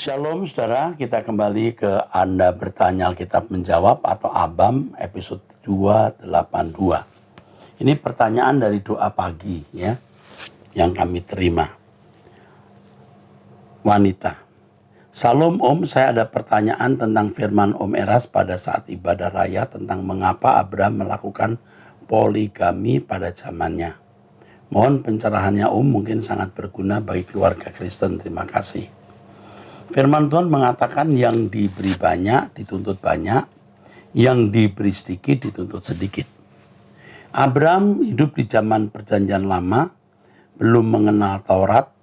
Shalom saudara, kita kembali ke Anda Bertanya Alkitab Menjawab atau ABAM episode 282. Ini pertanyaan dari doa pagi ya, yang kami terima. Wanita. Salam Om, saya ada pertanyaan tentang firman Om Eras pada saat ibadah raya tentang mengapa Abraham melakukan poligami pada zamannya. Mohon pencerahannya Om, mungkin sangat berguna bagi keluarga Kristen. Terima kasih. Firman Tuhan mengatakan yang diberi banyak dituntut banyak, yang diberi sedikit dituntut sedikit. Abraham hidup di zaman perjanjian lama, belum mengenal Taurat,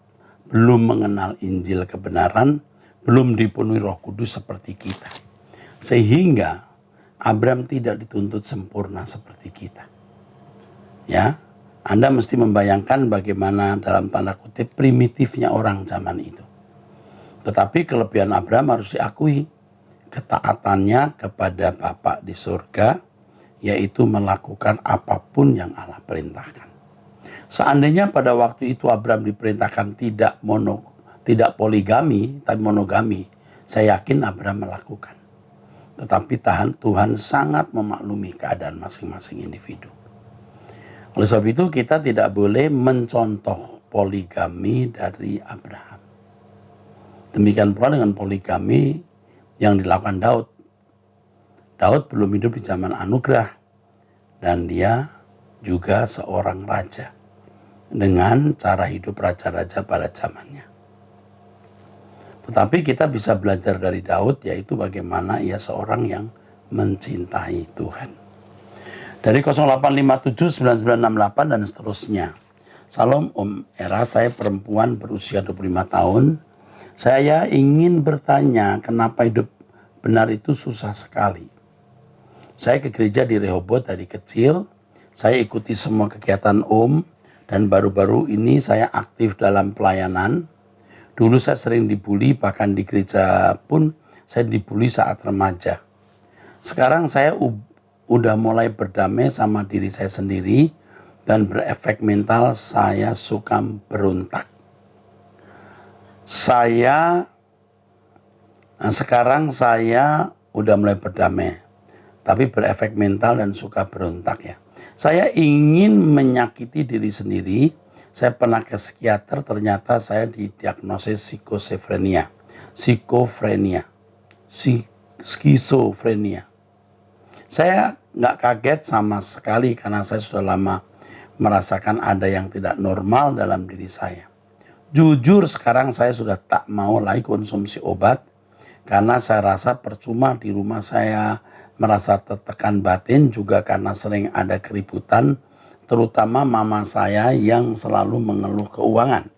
belum mengenal Injil kebenaran, belum dipenuhi Roh Kudus seperti kita. Sehingga Abraham tidak dituntut sempurna seperti kita. Ya, Anda mesti membayangkan bagaimana dalam tanda kutip primitifnya orang zaman itu. Tetapi kelebihan Abraham harus diakui, ketaatannya kepada Bapa di surga, yaitu melakukan apapun yang Allah perintahkan. Seandainya pada waktu itu Abraham diperintahkan tidak poligami, tapi monogami, saya yakin Abraham melakukan. Tetapi Tuhan sangat memaklumi keadaan masing-masing individu. Oleh sebab itu kita tidak boleh mencontoh poligami dari Abraham. Demikian pula dengan poligami yang dilakukan Daud. Daud belum hidup di zaman anugerah dan dia juga seorang raja dengan cara hidup raja-raja pada zamannya. Tetapi kita bisa belajar dari Daud, yaitu bagaimana ia seorang yang mencintai Tuhan. Dari 08579968 dan seterusnya. Salam Om Eras, saya perempuan berusia 25 tahun. Saya ingin bertanya kenapa hidup benar itu susah sekali. Saya ke gereja di Rehoboth dari kecil. Saya ikuti semua kegiatan Om. Dan baru-baru ini saya aktif dalam pelayanan. Dulu saya sering dibully, bahkan di gereja pun saya dibully saat remaja. Sekarang saya udah mulai berdamai sama diri saya sendiri. Dan berefek mental saya suka berontak. Sekarang saya udah mulai berdamai, tapi berefek mental dan suka berontak ya. Saya ingin menyakiti diri sendiri. Saya pernah ke psikiater, ternyata saya didiagnosis skizofrenia. Saya nggak kaget sama sekali karena saya sudah lama merasakan ada yang tidak normal dalam diri saya. Jujur sekarang saya sudah tak mau lagi konsumsi obat karena saya rasa percuma. Di rumah saya merasa tertekan batin juga karena sering ada keributan, terutama mama saya yang selalu mengeluh keuangan.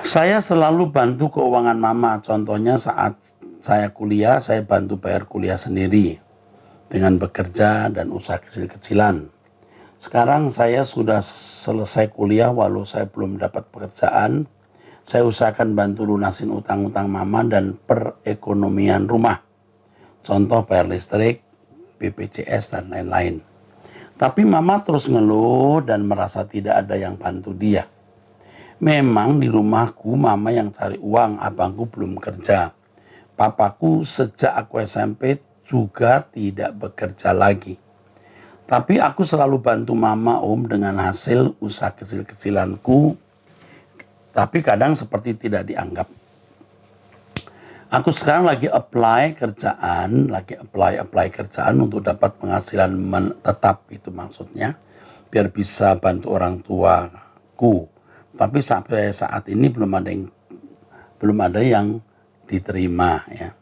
Saya selalu bantu keuangan mama, contohnya saat saya kuliah, saya bantu bayar kuliah sendiri dengan bekerja dan usaha kecil-kecilan. Sekarang saya sudah selesai kuliah walau saya belum dapat pekerjaan. Saya usahakan bantu lunasin utang-utang mama dan perekonomian rumah. Contoh bayar listrik, BPJS dan lain-lain. Tapi mama terus ngeluh dan merasa tidak ada yang bantu dia. Memang di rumahku mama yang cari uang, abangku belum kerja. Papaku sejak aku SMP juga tidak bekerja lagi. Tapi aku selalu bantu mama Om dengan hasil usaha kecil-kecilanku. Tapi kadang seperti tidak dianggap. Aku sekarang lagi apply kerjaan untuk dapat penghasilan tetap, itu maksudnya. Biar bisa bantu orang tuaku. Tapi sampai saat ini belum ada yang diterima ya.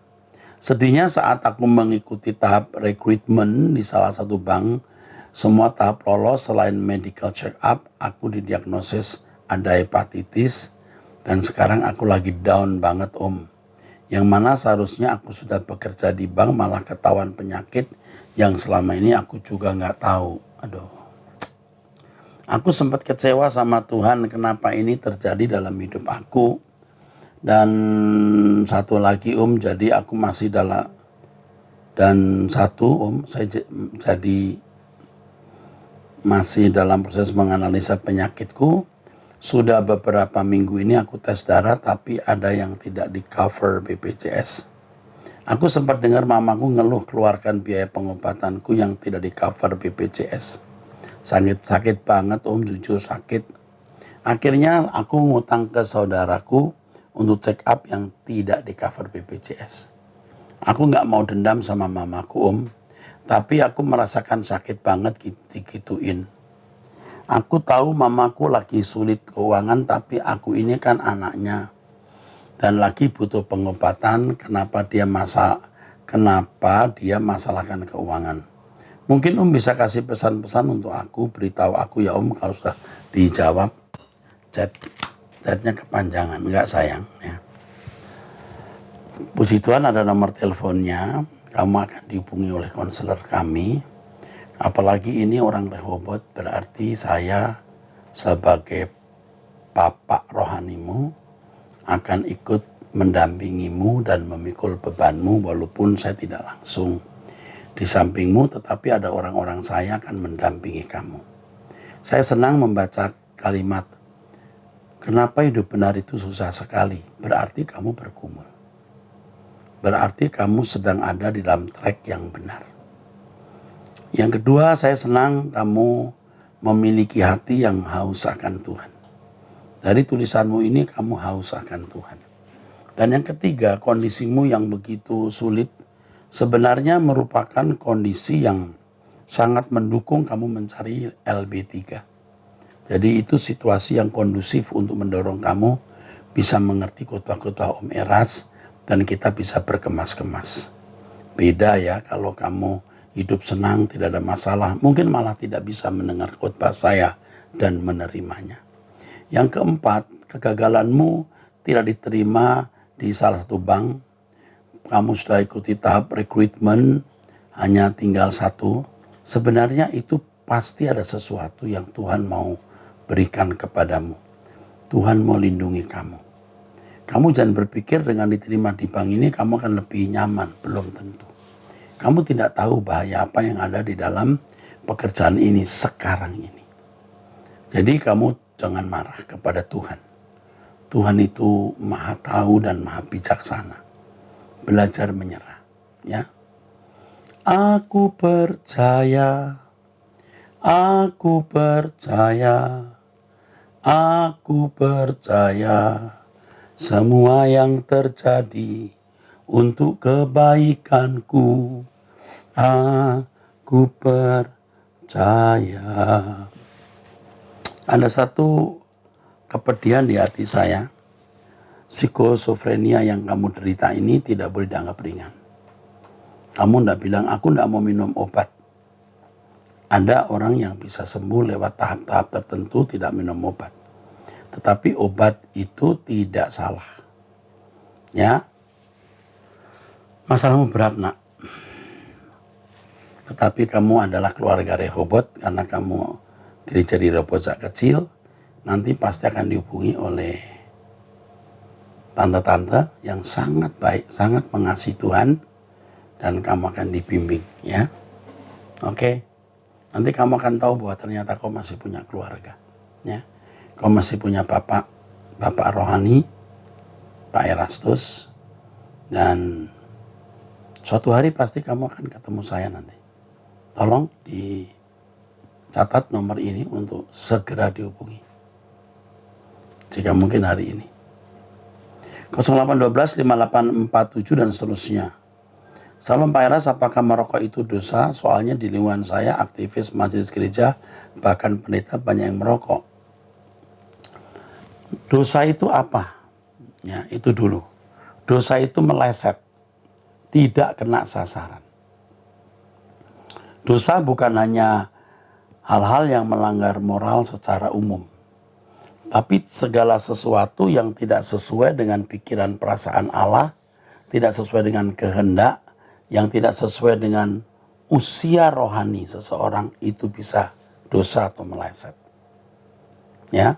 Sedihnya saat aku mengikuti tahap rekrutmen di salah satu bank, semua tahap lolos selain medical check up, aku didiagnosis ada hepatitis dan sekarang aku lagi down banget Om. Yang mana seharusnya aku sudah bekerja di bank malah ketahuan penyakit yang selama ini aku juga nggak tahu. Aduh. Aku sempat kecewa sama Tuhan kenapa ini terjadi dalam hidup aku. Dan satu lagi Om, jadi aku masih saya masih dalam proses menganalisa penyakitku Sudah beberapa minggu ini aku tes darah tapi ada yang tidak di cover BPJS. Aku sempat dengar mamaku ngeluh keluarkan biaya pengobatanku yang tidak di cover BPJS. Sakit banget om, jujur sakit. Akhirnya aku ngutang ke saudaraku untuk check up yang tidak di cover BPJS. Aku nggak mau dendam sama mamaku om, tapi aku merasakan sakit banget digituin. Aku tahu mamaku lagi sulit keuangan, tapi aku ini kan anaknya dan lagi butuh pengobatan. Kenapa dia masalahkan keuangan? Mungkin om bisa kasih pesan-pesan untuk aku, beritahu aku ya om kalau sudah dijawab. Chatnya kepanjangan, enggak sayang ya. Puji Tuhan ada nomor teleponnya, kamu akan dihubungi oleh konselor kami. Apalagi ini orang Rehoboth, berarti saya sebagai bapak rohanimu akan ikut mendampingimu dan memikul bebanmu walaupun saya tidak langsung di sampingmu, tetapi ada orang-orang saya akan mendampingi kamu. Saya senang membaca kalimat, kenapa hidup benar itu susah sekali? Berarti kamu bergumul. Berarti kamu sedang ada di dalam track yang benar. Yang kedua, saya senang kamu memiliki hati yang haus akan Tuhan. Dari tulisanmu ini kamu haus akan Tuhan. Dan yang ketiga, kondisimu yang begitu sulit sebenarnya merupakan kondisi yang sangat mendukung kamu mencari LB3. Jadi itu situasi yang kondusif untuk mendorong kamu bisa mengerti khotbah-khotbah Om Eras dan kita bisa berkemas-kemas. Beda ya kalau kamu hidup senang, tidak ada masalah, mungkin malah tidak bisa mendengar khotbah saya dan menerimanya. Yang keempat, kegagalanmu tidak diterima di salah satu bank. Kamu sudah ikuti tahap rekrutmen, hanya tinggal satu. Sebenarnya itu pasti ada sesuatu yang Tuhan mau berikan kepadamu. Tuhan mau lindungi kamu. Kamu jangan berpikir dengan diterima di bank ini kamu akan lebih nyaman, belum tentu. Kamu tidak tahu bahaya apa yang ada di dalam pekerjaan ini sekarang ini. Jadi kamu jangan marah kepada Tuhan. Tuhan itu maha tahu dan maha bijaksana. Belajar menyerah. Ya. Aku percaya, aku percaya, aku percaya semua yang terjadi untuk kebaikanku. Aku percaya. Ada satu kepedihan di hati saya. Psikosofrenia yang kamu derita ini tidak boleh dianggap ringan. Kamu tidak bilang, aku tidak mau minum obat. Ada orang yang bisa sembuh lewat tahap-tahap tertentu tidak minum obat. Tetapi obat itu tidak salah. Ya, masalahmu berat nak. Tetapi kamu adalah keluarga Rehoboth karena kamu gereja di Rehoboth kecil. Nanti pasti akan dihubungi oleh tante-tante yang sangat baik, sangat mengasihi Tuhan. Dan kamu akan dibimbing ya. Oke. Nanti kamu akan tahu bahwa ternyata kau masih punya keluarga. Ya. Kau masih punya bapak rohani, Pak Erastus. Dan suatu hari pasti kamu akan ketemu saya nanti. Tolong dicatat nomor ini untuk segera dihubungi. Jika mungkin hari ini. 0812 5847 dan seterusnya. Salam Pak Eras, apakah merokok itu dosa? Soalnya di lingkungan saya aktivis majelis gereja bahkan pendeta banyak yang merokok. Dosa itu apa? Ya, itu dulu. Dosa itu meleset, tidak kena sasaran. Dosa bukan hanya hal-hal yang melanggar moral secara umum, tapi segala sesuatu yang tidak sesuai dengan pikiran perasaan Allah, tidak sesuai dengan kehendak, yang tidak sesuai dengan usia rohani seseorang itu bisa dosa atau meleset. Ya.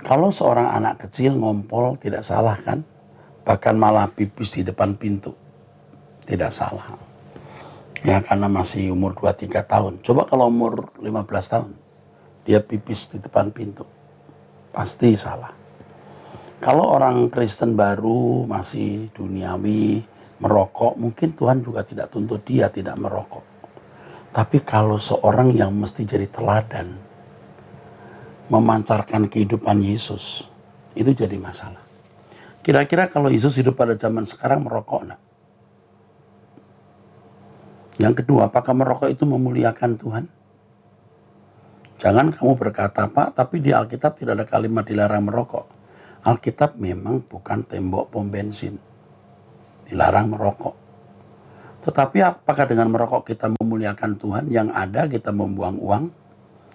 Kalau seorang anak kecil ngompol tidak salah kan? Bahkan malah pipis di depan pintu. Tidak salah. Ya karena masih umur 2-3 tahun. Coba kalau umur 15 tahun. dia pipis di depan pintu. Pasti salah. Kalau orang Kristen baru masih duniawi, merokok, mungkin Tuhan juga tidak tuntut dia tidak merokok. Tapi kalau seorang yang mesti jadi teladan, memancarkan kehidupan Yesus, itu jadi masalah. Kira-kira kalau Yesus hidup pada zaman sekarang merokok enggak? Yang kedua, apakah merokok itu memuliakan Tuhan? Jangan kamu berkata, Pak, tapi di Alkitab tidak ada kalimat dilarang merokok. Alkitab memang bukan tembok pom bensin. Dilarang merokok. Tetapi apakah dengan merokok kita memuliakan Tuhan? Yang ada kita membuang uang.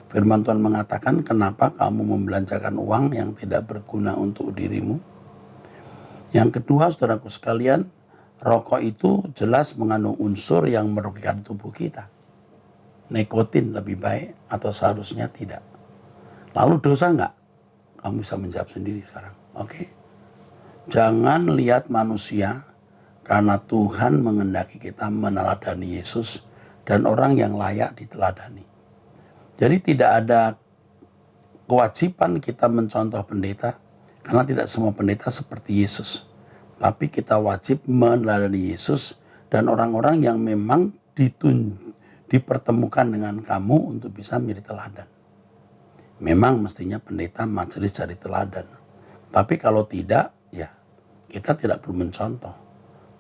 Firman Tuhan mengatakan, kenapa kamu membelanjakan uang yang tidak berguna untuk dirimu? Yang kedua, saudaraku sekalian, rokok itu jelas mengandung unsur yang merugikan tubuh kita. Nikotin lebih baik atau seharusnya tidak. Lalu dosa enggak? Kamu bisa menjawab sendiri sekarang. Oke? Jangan lihat manusia, karena Tuhan mengendaki kita meneladani Yesus dan orang yang layak diteladani. Jadi tidak ada kewajiban kita mencontoh pendeta, karena tidak semua pendeta seperti Yesus. Tapi kita wajib meneladani Yesus dan orang-orang yang memang dipertemukan dengan kamu untuk bisa menjadi teladan. Memang mestinya pendeta majelis jadi teladan. Tapi kalau tidak, ya kita tidak perlu mencontoh.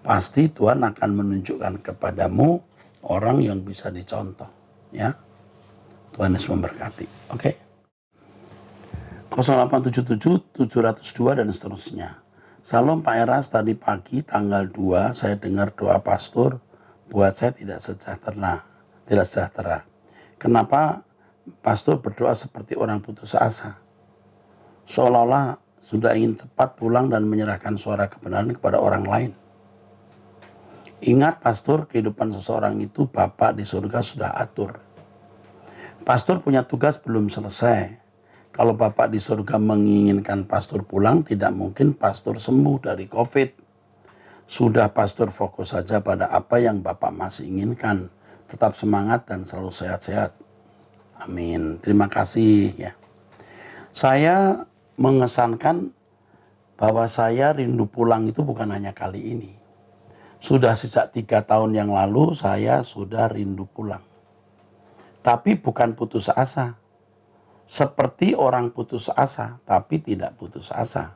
Pasti Tuhan akan menunjukkan kepadamu orang yang bisa dicontoh. Ya, Tuhan Yesus memberkati. Oke. 0877 702 dan seterusnya. Salam Pak Eras, tadi pagi tanggal 2 saya dengar doa pastor buat saya tidak sejahtera. Kenapa pastor berdoa seperti orang putus asa? Seolah-olah sudah ingin cepat pulang dan menyerahkan suara kebenaran kepada orang lain. Ingat pastor, kehidupan seseorang itu Bapa di surga sudah atur. Pastor punya tugas belum selesai. Kalau Bapak di surga menginginkan pastor pulang, tidak mungkin pastor sembuh dari COVID. Sudah pastor fokus saja pada apa yang Bapak masih inginkan. Tetap semangat dan selalu sehat-sehat. Amin. Terima kasih ya. Saya mengesankan bahwa saya rindu pulang itu bukan hanya kali ini. Sudah sejak 3 tahun yang lalu saya sudah rindu pulang. Tapi bukan putus asa. Seperti orang putus asa, tapi tidak putus asa.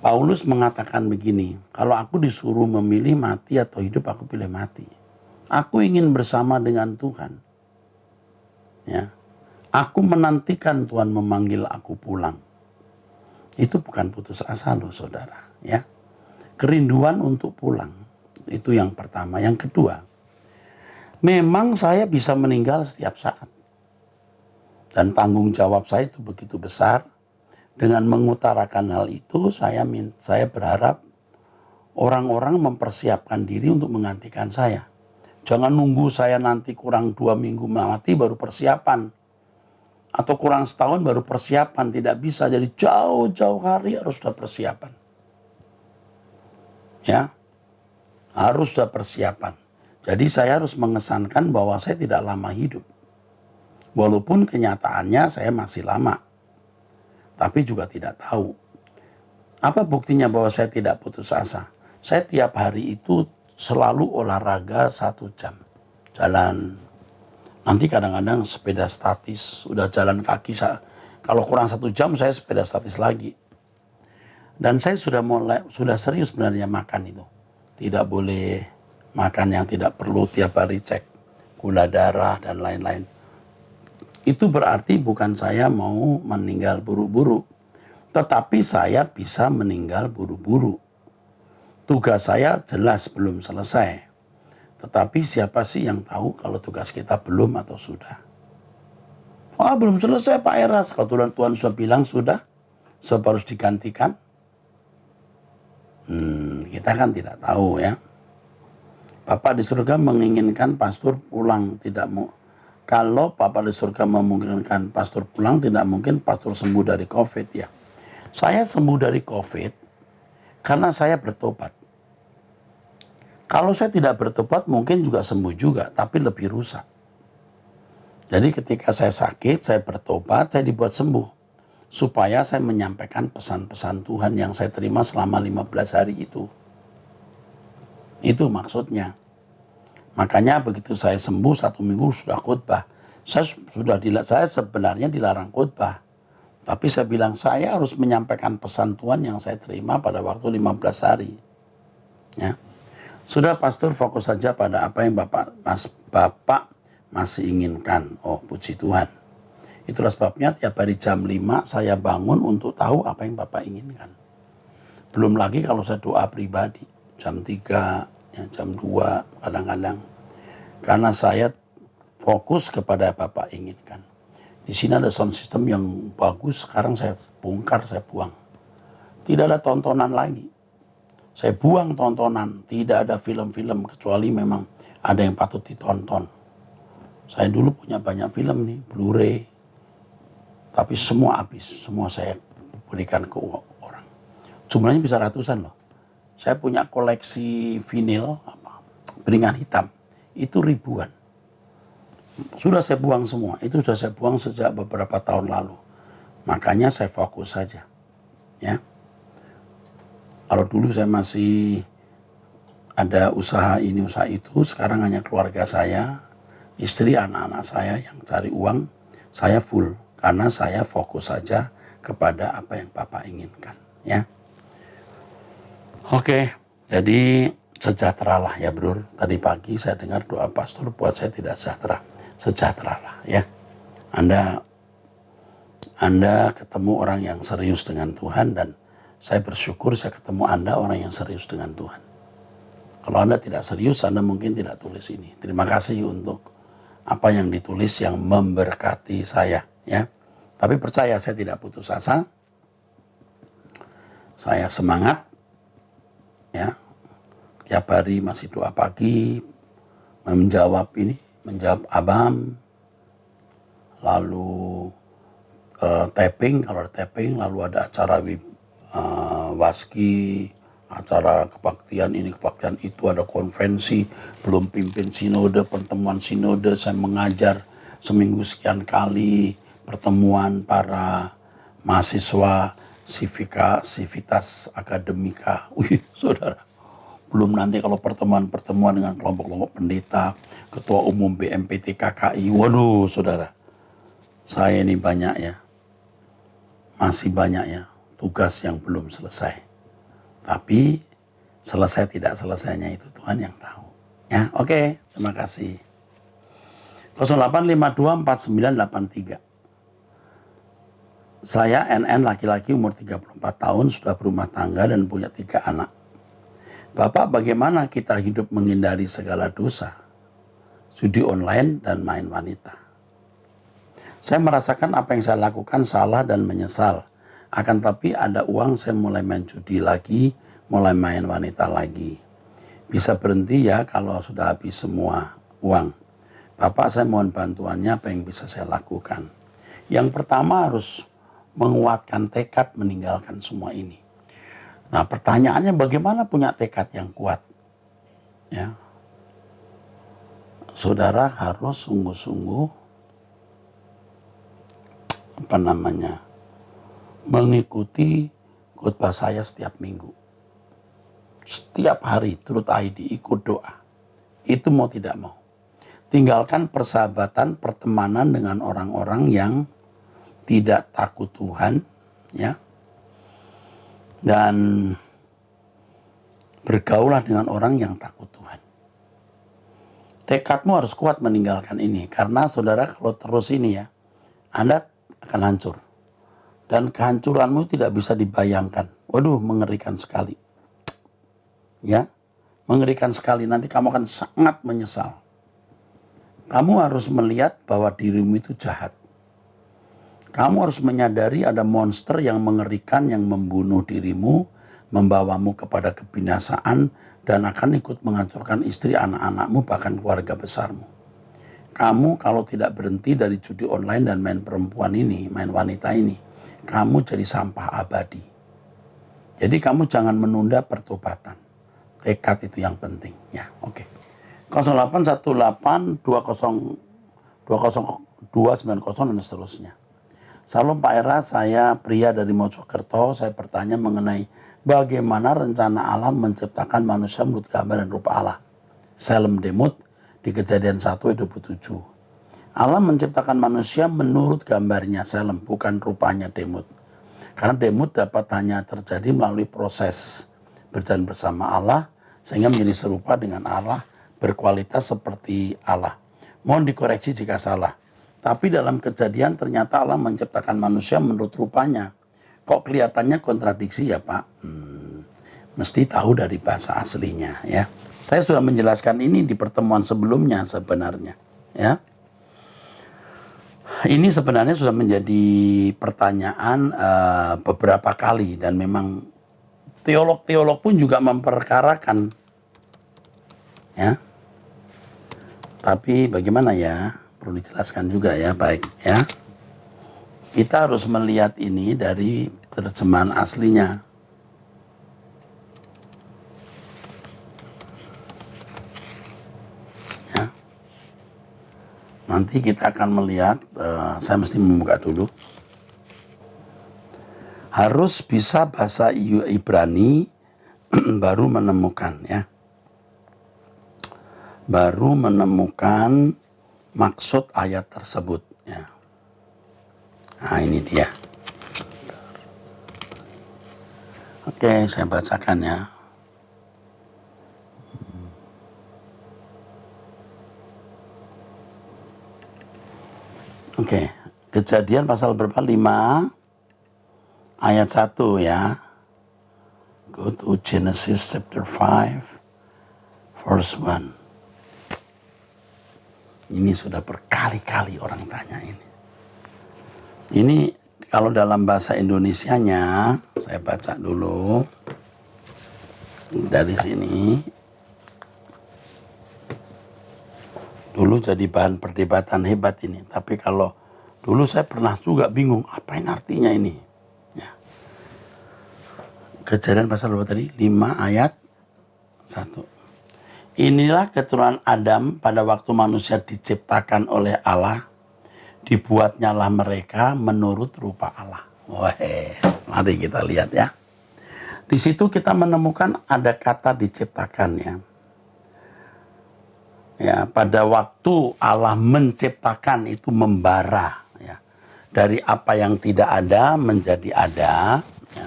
Paulus mengatakan begini, kalau aku disuruh memilih mati atau hidup, aku pilih mati. Aku ingin bersama dengan Tuhan. Ya. Aku menantikan Tuhan memanggil aku pulang. Itu bukan putus asa loh saudara. Ya. Kerinduan untuk pulang. Itu yang pertama. Yang kedua, memang saya bisa meninggal setiap saat. Dan tanggung jawab saya itu begitu besar. Dengan mengutarakan hal itu, saya berharap orang-orang mempersiapkan diri untuk menggantikan saya. Jangan nunggu saya nanti kurang 2 minggu mati baru persiapan. Atau kurang setahun baru persiapan. Tidak bisa, jadi jauh-jauh hari harus sudah persiapan. Ya, harus sudah persiapan. Jadi saya harus mengesankan bahwa saya tidak lama hidup. Walaupun kenyataannya saya masih lama. Tapi juga tidak tahu. Apa buktinya bahwa saya tidak putus asa? Saya tiap hari itu selalu olahraga 1 jam. Jalan. Nanti kadang-kadang sepeda statis, udah jalan kaki. Kalau kurang 1 jam saya sepeda statis lagi. Dan saya sudah serius sebenarnya makan itu. Tidak boleh makan yang tidak perlu, tiap hari cek gula darah dan lain-lain. Itu berarti bukan saya mau meninggal buru-buru. Tetapi saya bisa meninggal buru-buru. Tugas saya jelas belum selesai. Tetapi siapa sih yang tahu kalau tugas kita belum atau sudah? Oh, belum selesai Pak Eras. Kalau Tuhan sudah bilang sudah, sebab harus digantikan. Kita kan tidak tahu ya. Bapak di surga menginginkan pastor pulang, tidak mau. Kalau Bapak di surga memungkinkan pastor pulang, tidak mungkin pastor sembuh dari COVID ya. Saya sembuh dari COVID karena saya bertobat. Kalau saya tidak bertobat mungkin juga sembuh juga, tapi lebih rusak. Jadi ketika saya sakit, saya bertobat, saya dibuat sembuh. Supaya saya menyampaikan pesan-pesan Tuhan yang saya terima selama 15 hari itu. Itu maksudnya. Makanya begitu saya sembuh 1 minggu sudah khotbah. Saya sebenarnya dilarang khotbah. Tapi saya bilang saya harus menyampaikan pesan Tuhan yang saya terima pada waktu 15 hari. Ya. Sudah pastor, fokus saja pada apa yang Bapak masih inginkan. Oh, puji Tuhan. Itulah sebabnya tiap hari jam 5 saya bangun untuk tahu apa yang Bapak inginkan. Belum lagi kalau saya doa pribadi. Jam 3, ya, jam 2 kadang-kadang. Karena saya fokus kepada Bapak inginkan. Di sini ada sound system yang bagus, sekarang saya bongkar, saya buang. Tidak ada tontonan lagi. Saya buang tontonan, tidak ada film-film kecuali memang ada yang patut ditonton. Saya dulu punya banyak film nih, Blu-ray. Tapi semua habis, semua saya berikan ke orang. Jumlahnya bisa ratusan loh. Saya punya koleksi vinil, Beringan Hitam, itu ribuan. Sudah saya buang semua, itu sudah saya buang sejak beberapa tahun lalu. Makanya saya fokus saja. Ya. Kalau dulu saya masih ada usaha ini, usaha itu, sekarang hanya keluarga saya, istri, anak-anak saya yang cari uang, saya full. Karena saya fokus saja kepada apa yang Bapak inginkan. Ya. Oke, jadi sejahteralah ya bro. Tadi pagi saya dengar doa pastor buat saya tidak sejahtera. Sejahteralah ya. Anda ketemu orang yang serius dengan Tuhan dan saya bersyukur saya ketemu Anda orang yang serius dengan Tuhan. Kalau Anda tidak serius, Anda mungkin tidak tulis ini. Terima kasih untuk apa yang ditulis yang memberkati saya ya. Tapi percaya saya tidak putus asa. Saya semangat ya. Tiap hari masih doa pagi, menjawab abam, lalu tapping, kalau ada tapping, lalu ada acara waski, acara kebaktian ini, kebaktian itu, ada konferensi, belum pimpin sinode, pertemuan sinode, saya mengajar seminggu sekian kali, pertemuan para mahasiswa, Civitas Akademika, saudara. Belum nanti kalau pertemuan-pertemuan dengan kelompok-kelompok pendeta, ketua umum BMPT KKI. Waduh, saudara. Saya ini banyak ya. Masih banyak ya tugas yang belum selesai. Tapi selesai tidak selesainya itu Tuhan yang tahu. Ya, oke. Terima kasih. 08524983. Saya NN laki-laki umur 34 tahun, sudah berumah tangga dan punya 3 anak. Bapak, bagaimana kita hidup menghindari segala dosa, judi online dan main wanita? Saya merasakan apa yang saya lakukan salah dan menyesal. Akan tapi ada uang, saya mulai main judi lagi, mulai main wanita lagi. Bisa berhenti ya kalau sudah habis semua uang. Bapak, saya mohon bantuannya, apa yang bisa saya lakukan? Yang pertama harus menguatkan tekad meninggalkan semua ini. Nah, pertanyaannya bagaimana punya tekad yang kuat? Ya. Saudara harus sungguh-sungguh mengikuti khotbah saya setiap minggu. Setiap hari turut ID ikut doa. Itu mau tidak mau. Tinggalkan persahabatan, pertemanan dengan orang-orang yang tidak takut Tuhan, ya. Dan bergaulah dengan orang yang takut Tuhan. Tekadmu harus kuat meninggalkan ini. Karena saudara kalau terus ini ya, Anda akan hancur. Dan kehancuranmu tidak bisa dibayangkan. Waduh, mengerikan sekali. Ya, mengerikan sekali. Nanti kamu akan sangat menyesal. Kamu harus melihat bahwa dirimu itu jahat. Kamu harus menyadari ada monster yang mengerikan yang membunuh dirimu, membawamu kepada kebinasaan, dan akan ikut menghancurkan istri, anak-anakmu, bahkan keluarga besarmu. Kamu kalau tidak berhenti dari judi online dan main perempuan ini, main wanita ini, kamu jadi sampah abadi. Jadi kamu jangan menunda pertobatan. Tekad itu yang penting. Ya, oke. 0818 20 290 dan seterusnya. Salam Pak Era, saya pria dari Mojokerto. Saya bertanya mengenai bagaimana rencana Allah menciptakan manusia menurut gambar dan rupa Allah. Salem Demut di Kejadian 1 ayat 27. Allah menciptakan manusia menurut gambarnya Salem, bukan rupanya Demut. Karena Demut dapat hanya terjadi melalui proses berjalan bersama Allah sehingga menjadi serupa dengan Allah, berkualitas seperti Allah. Mohon dikoreksi jika salah. Tapi dalam Kejadian ternyata Allah menciptakan manusia menurut rupanya. Kok kelihatannya kontradiksi ya Pak? Mesti tahu dari bahasa aslinya ya. Saya sudah menjelaskan ini di pertemuan sebelumnya sebenarnya ya. Ini sebenarnya sudah menjadi pertanyaan beberapa kali dan memang teolog-teolog pun juga memperkarakan ya. Tapi bagaimana ya? Perlu dijelaskan juga ya, baik ya. Kita harus melihat ini dari terjemahan aslinya. Ya. Nanti kita akan melihat, saya mesti membuka dulu. Harus bisa bahasa Ibrani baru menemukan ya. Baru menemukan maksud ayat tersebut ya. Nah ini dia. Oke, saya bacakan ya. Oke, Kejadian pasal berapa? 5 ayat 1 ya. Go to Genesis chapter 5 verse 1. Ini sudah berkali-kali orang tanya ini. Ini kalau dalam bahasa Indonesianya, saya baca dulu dari sini. Dulu jadi bahan perdebatan hebat ini. Tapi kalau dulu saya pernah juga bingung, apa ini artinya ini? Ya. Kejadian pasal berapa tadi? 5 ayat 1. Inilah keturunan Adam pada waktu manusia diciptakan oleh Allah, dibuatnyalah mereka menurut rupa Allah. Wah, mari kita lihat ya. Di situ kita menemukan ada kata diciptakan ya. Ya, pada waktu Allah menciptakan itu membara ya. Dari apa yang tidak ada menjadi ada ya.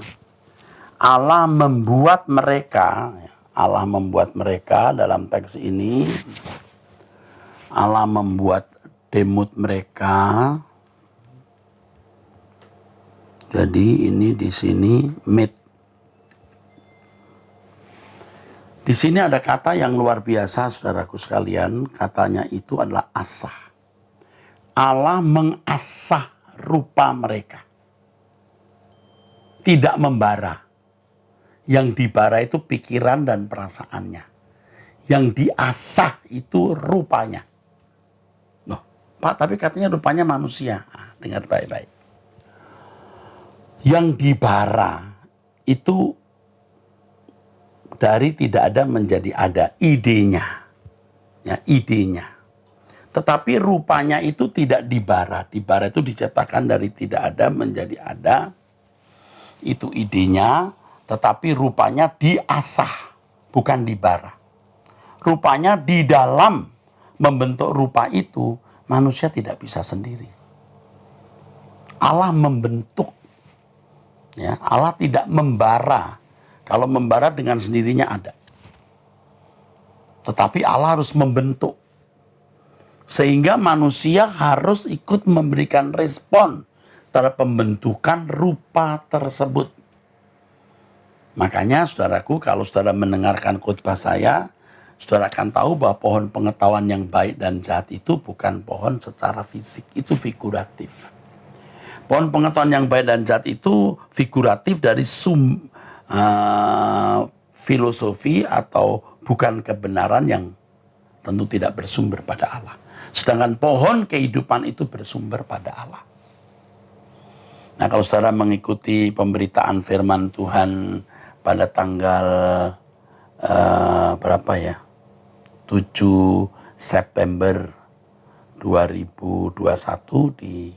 Allah membuat mereka ya. Allah membuat mereka dalam teks ini. Allah membuat Demut mereka. Jadi ini di sini mit. Di sini ada kata yang luar biasa saudaraku sekalian. Katanya itu adalah asah. Allah mengasah rupa mereka. Tidak membara. Yang dibara itu pikiran dan perasaannya. Yang diasah itu rupanya. Loh, Pak, tapi katanya rupanya manusia. Nah, dengar baik-baik. Yang dibara itu dari tidak ada menjadi ada, idenya. Ya, idenya. Tetapi rupanya itu tidak dibara. Dibara itu diciptakan dari tidak ada menjadi ada. Itu idenya. Tetapi rupanya diasah, bukan dibara. Rupanya di dalam membentuk rupa itu, manusia tidak bisa sendiri. Allah membentuk. Ya, Allah tidak membara. Kalau membara dengan sendirinya ada. Tetapi Allah harus membentuk. Sehingga manusia harus ikut memberikan respon terhadap pembentukan rupa tersebut. Makanya saudaraku, kalau saudara mendengarkan khotbah saya, saudara akan tahu bahwa pohon pengetahuan yang baik dan jahat itu bukan pohon secara fisik, itu figuratif. Pohon pengetahuan yang baik dan jahat itu figuratif dari filosofi atau bukan kebenaran yang tentu tidak bersumber pada Allah. Sedangkan pohon kehidupan itu bersumber pada Allah. Nah, kalau saudara mengikuti pemberitaan firman Tuhan pada tanggal berapa ya? 7 September 2021 di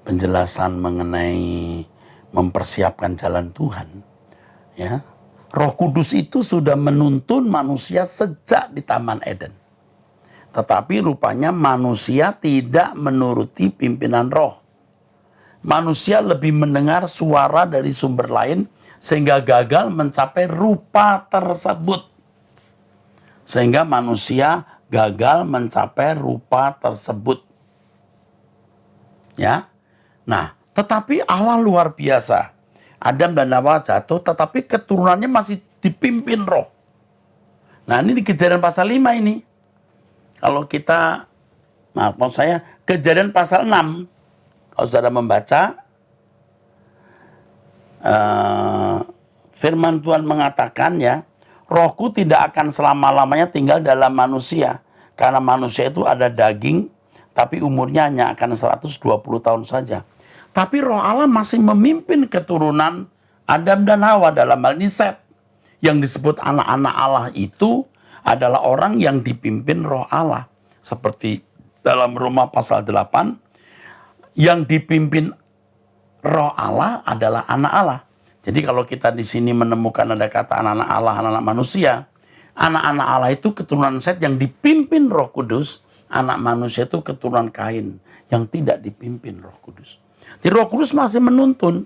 penjelasan mengenai mempersiapkan jalan Tuhan, ya, Roh Kudus itu sudah menuntun manusia sejak di Taman Eden. Tetapi rupanya manusia tidak menuruti pimpinan roh. Manusia lebih mendengar suara dari sumber lain sehingga gagal mencapai rupa tersebut. Sehingga manusia gagal mencapai rupa tersebut. Ya. Nah, tetapi Allah luar biasa. Adam dan Hawa jatuh, tetapi keturunannya masih dipimpin roh. Nah, ini di Kejadian pasal 5 ini. Kalau kita, maksud saya, Kejadian pasal 6, kalau saudara membaca, firman Tuhan mengatakan ya, rohku tidak akan selama-lamanya tinggal dalam manusia. Karena manusia itu ada daging, tapi umurnya hanya akan 120 tahun saja. Tapi roh Allah masih memimpin keturunan Adam dan Hawa, dalam hal ini Set. Yang disebut anak-anak Allah itu adalah orang yang dipimpin roh Allah. Seperti dalam Roma pasal 8, yang dipimpin roh Allah adalah anak Allah. Jadi kalau kita di sini menemukan ada kata anak-anak Allah, anak-anak manusia, anak-anak Allah itu keturunan Set yang dipimpin Roh Kudus, anak manusia itu keturunan Kain yang tidak dipimpin Roh Kudus. Jadi Roh Kudus masih menuntun.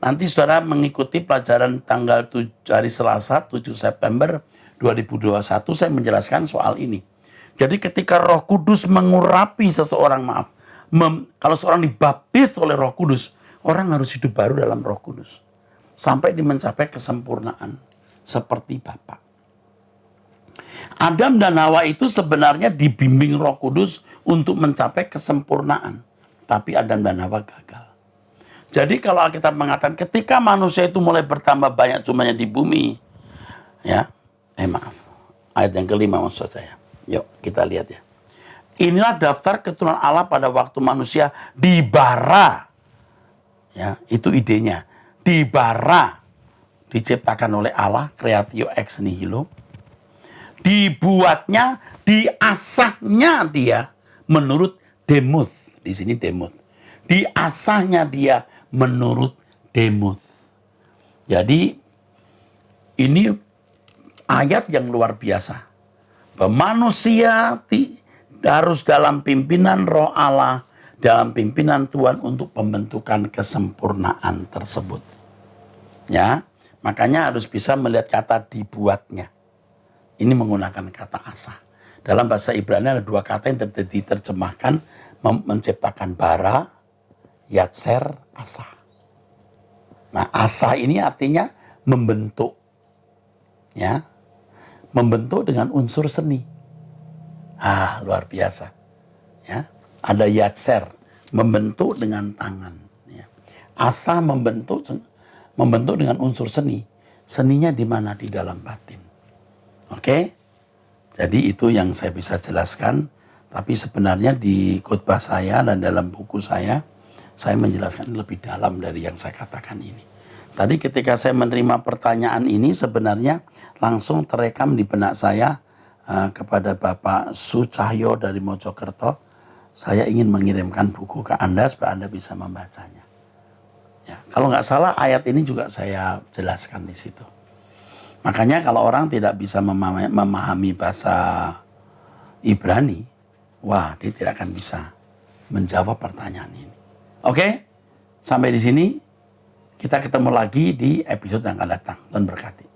Nanti saudara mengikuti pelajaran tanggal hari Selasa 7 September 2021 saya menjelaskan soal ini. Jadi ketika Roh Kudus mengurapi seseorang, kalau seorang dibaptis oleh Roh Kudus, orang harus hidup baru dalam Roh Kudus. Sampai mencapai kesempurnaan seperti Bapa. Adam dan Hawa itu sebenarnya dibimbing Roh Kudus untuk mencapai kesempurnaan. Tapi Adam dan Hawa gagal. Jadi kalau Alkitab mengatakan ketika manusia itu mulai bertambah banyak jumlahnya di bumi, ya, ayat yang kelima maksud saya. Yuk kita lihat ya. Inilah daftar keturunan Allah pada waktu manusia dibara. Ya, itu idenya. Dibara, diciptakan oleh Allah, creatio ex nihilo. Dibuatnya, diasahnya dia menurut Demuth. Di sini Demuth. Diasahnya dia menurut Demuth. Jadi ini ayat yang luar biasa. Manusia harus dalam pimpinan roh Allah, dalam pimpinan Tuhan untuk pembentukan kesempurnaan tersebut. Ya, makanya harus bisa melihat kata dibuatnya. Ini menggunakan kata asah. Dalam bahasa Ibrani ada dua kata yang diterjemahkan menciptakan bara, yatser, asah. Nah, asah ini artinya membentuk. Ya. Membentuk dengan unsur seni. Luar biasa. Ya. Ada yatser, membentuk dengan tangan. Ya. Asah membentuk dengan unsur seni. Seninya di mana? Di dalam batin. Oke? Jadi itu yang saya bisa jelaskan. Tapi sebenarnya di khotbah saya dan dalam buku saya menjelaskan lebih dalam dari yang saya katakan ini. Tadi ketika saya menerima pertanyaan ini sebenarnya langsung terekam di benak saya kepada Bapak Sucahyo dari Mojokerto. Saya ingin mengirimkan buku ke Anda supaya Anda bisa membacanya. Ya, kalau nggak salah ayat ini juga saya jelaskan di situ. Makanya kalau orang tidak bisa memahami bahasa Ibrani, dia tidak akan bisa menjawab pertanyaan ini. Oke, sampai di sini. Kita ketemu lagi di episode yang akan datang. Tuhan berkati.